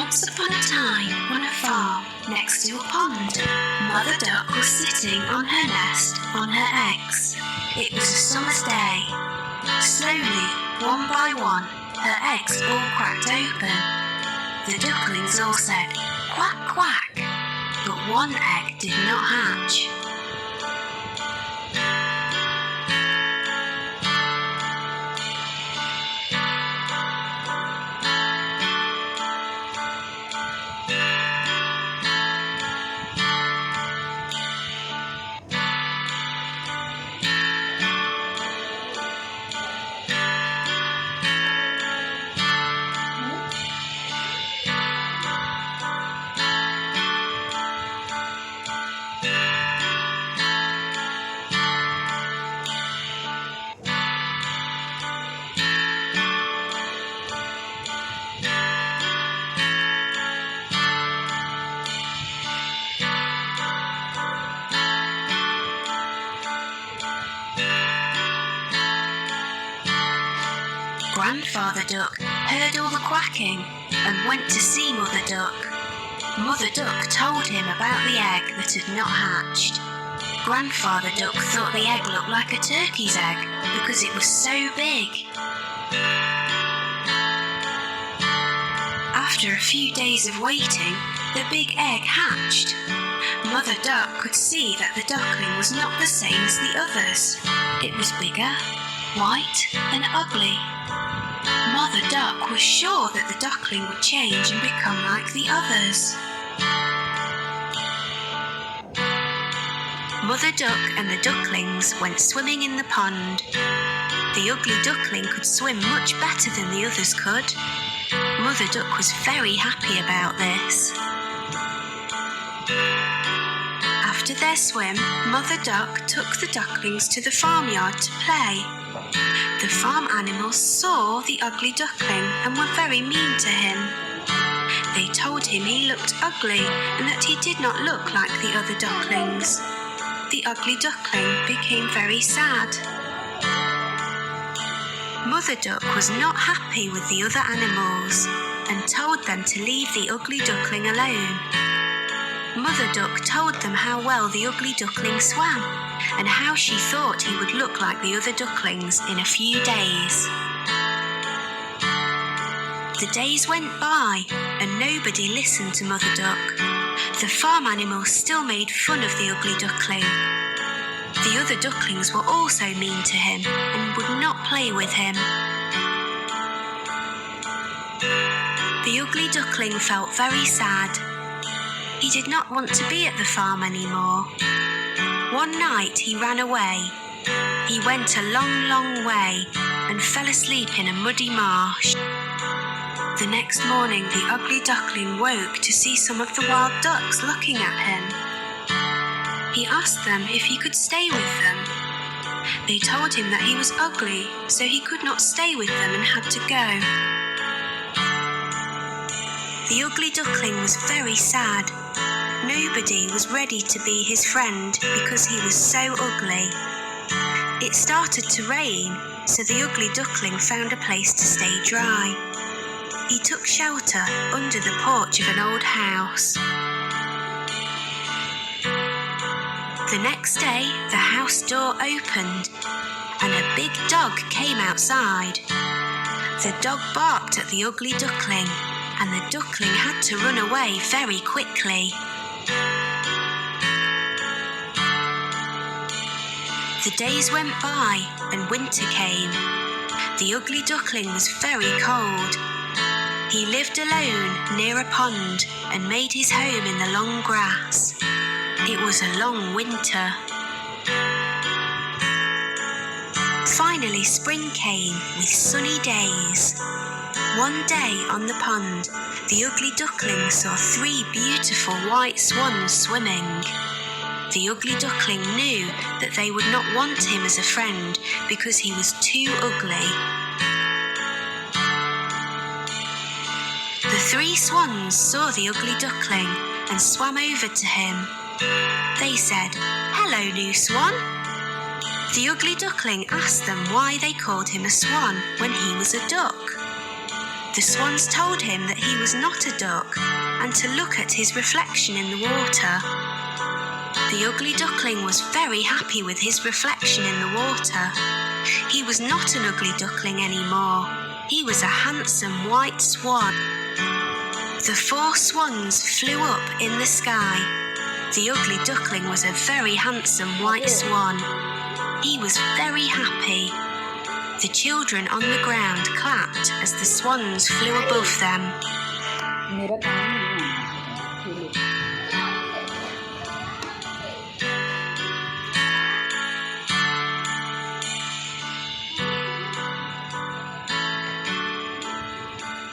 Once upon a time, on a farm next to a pond, Mother Duck was sitting on her nest on her eggs. It was a summer's day. Slowly, one by one, her eggs all cracked open. The ducklings all said, "Quack, quack," but one egg did not hatch. Grandfather Duck heard all the quacking and went to see Mother Duck. Mother Duck told him about the egg that had not hatched. Grandfather Duck thought the egg looked like a turkey's egg because it was so big. After a few days of waiting, the big egg hatched. Mother Duck could see that the duckling was not the same as the others. It was bigger, white and ugly. Mother Duck was sure that the duckling would change and become like the others. Mother Duck and the ducklings went swimming in the pond. The ugly duckling could swim much better than the others could. Mother Duck was very happy about this. After their swim, Mother Duck took the ducklings to the farmyard to play. The farm animals saw the ugly duckling and were very mean to him. They told him he looked ugly and that he did not look like the other ducklings. The ugly duckling became very sad. Mother Duck was not happy with the other animals and told them to leave the ugly duckling alone. Mother Duck told them how well the ugly duckling swam and how she thought he would look like the other ducklings in a few days. The days went by and nobody listened to Mother Duck. The farm animals still made fun of the ugly duckling. The other ducklings were also mean to him and would not play with him. The ugly duckling felt very sad. He did not want to be at the farm anymore. One night he ran away. He went a long, long way and fell asleep in a muddy marsh. The next morning the ugly duckling woke to see some of the wild ducks looking at him. He asked them if he could stay with them. They told him that he was ugly, so he could not stay with them and had to go. The ugly duckling was very sad. Nobody was ready to be his friend because he was so ugly. It started to rain, so the ugly duckling found a place to stay dry. He took shelter under the porch of an old house. The next day, the house door opened and a big dog came outside. The dog barked at the ugly duckling and the duckling had to run away very quickly. The days went by and winter came. The ugly duckling was very cold. He lived alone near a pond and made his home in the long grass. It was a long winter. Finally spring came with sunny days. One day on the pond, the ugly duckling saw 3 beautiful white swans swimming. The ugly duckling knew that they would not want him as a friend because he was too ugly. The 3 swans saw the ugly duckling and swam over to him. They said, "Hello, new swan." The ugly duckling asked them why they called him a swan when he was a duck. The swans told him that he was not a duck and to look at his reflection in the water. The ugly duckling was very happy with his reflection in the water. He was not an ugly duckling anymore. He was a handsome white swan. The 4 swans flew up in the sky. The ugly duckling was a very handsome white swan. He was very happy. The children on the ground clapped as the swans flew above them. मेरा काम नहीं है